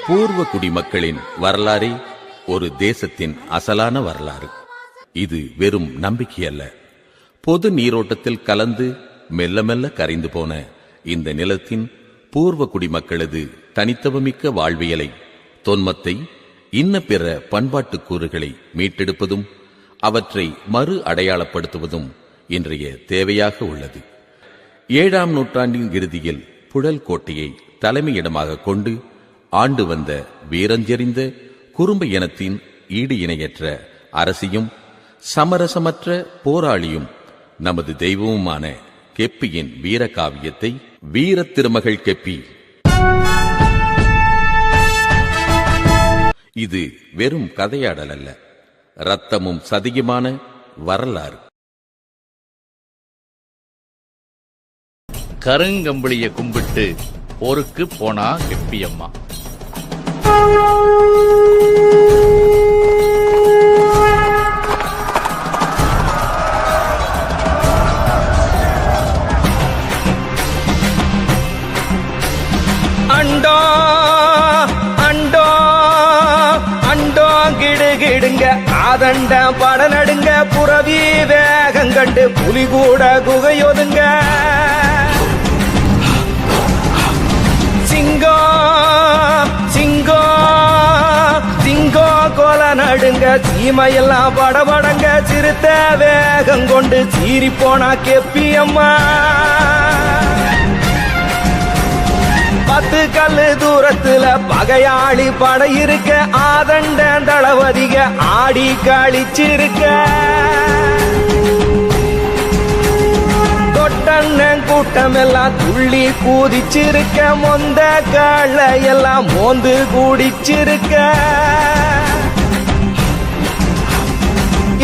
பூர்வ குடிமக்களின் வரலாறே ஒரு தேசத்தின் அசலான வரலாறு. இது வெறும் நம்பிக்கை அல்ல. பொது நீரோட்டத்தில் கலந்து மெல்ல மெல்ல கரைந்து போன இந்த நிலத்தின் பூர்வ குடிமக்களது தனித்துவமிக்க வாழ்வியலை, தொன்மத்தை, இன்ன பிற பண்பாட்டு கூறுகளை மீட்டெடுப்பதும் அவற்றை மறு அடையாளப்படுத்துவதும் இன்றைய தேவையாக உள்ளது. 7ஆம் நூற்றாண்டின் இறுதியில் புழல் கோட்டையை தலைமையிடமாக கொண்டு ஆண்டு வந்த வீரஞ்செறிந்த குறும்பு இனத்தின் ஈடு இணையற்ற அரசியும் சமரசமற்ற போராளியும் நமது தெய்வமுமான கெப்பியின் வீரகாவியத்தை வீர திருமகள் கெப்பி. இது வெறும் கதையாடல் அல்ல, இரத்தமும் சதியுமான வரலாறு. கருங்கம்பளிய கும்பிட்டு போருக்கு போனா கெப்பியம்மா. அண்டோ அண்டோ அண்டோ கிடுகிடுங்க ஆதண்ட பட நடுங்க புறவி வேகம் கண்டு புலி கூட குகையொதுங்க. சிங்கோ சிங்கோ சிங்கோ கொல நடுங்க சீமையெல்லாம் படபடங்க சிறுத்த வேகம் கொண்டு சீறி போனா கெப்பியம்மா. 10 கல்லு தூரத்துல பகையாளி படை இருக்க ஆதண்ட தளபதிக ஆடி கழிச்சிருக்க. தொட்டண்ணன் கூட்டம் எல்லாம் துள்ளி கூதிச்சிருக்க, மொந்த கால எல்லாம் மோந்து கூடிச்சிருக்க.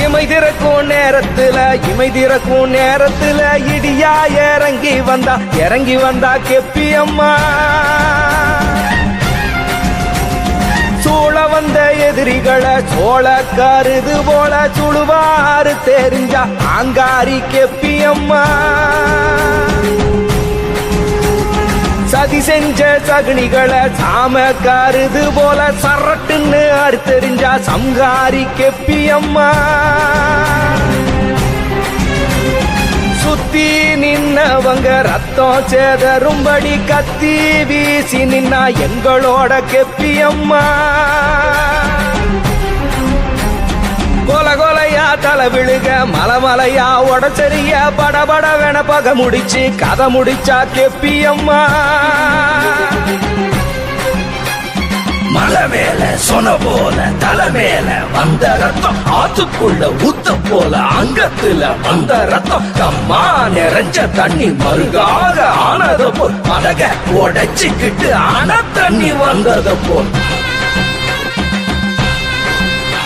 இமை திறக்கும் நேரத்துல இடியா இறங்கி வந்தா கெப்பியம்மா. சூழ வந்த எதிரிகளை சோழ கருது போல சுழுவாறு தெரிஞ்சா ஆங்காரி கெப்பியம்மா. சதி செஞ்ச சகுனிகளை சாம கருது போல சரட்டுன்னு அறுத்தெறிஞ்சா சங்காரி கெப்பியம்மா. சுத்தி நின்னவங்க ரத்தம் சேதரும்படி கத்தி வீசி நின்னா எங்களோட கெப்பியம்மா. கொல கொலையா தலை விழுக மலைமலையா உடச்சரிய படபட வேண பக முடிச்சு கதை முடிச்சா கெப்பியம்மா. மலை மேல சொன போல தலை மேல வந்த ரத்தம், ஆத்துக்குள்ள ஊத்த போல அங்கத்துல வந்த ரத்தம், கம்மா நிறைஞ்ச தண்ணி மறுகாக ஆனத போல் மதக உடைச்சுக்கிட்டு ஆன தண்ணி வந்தத போல்.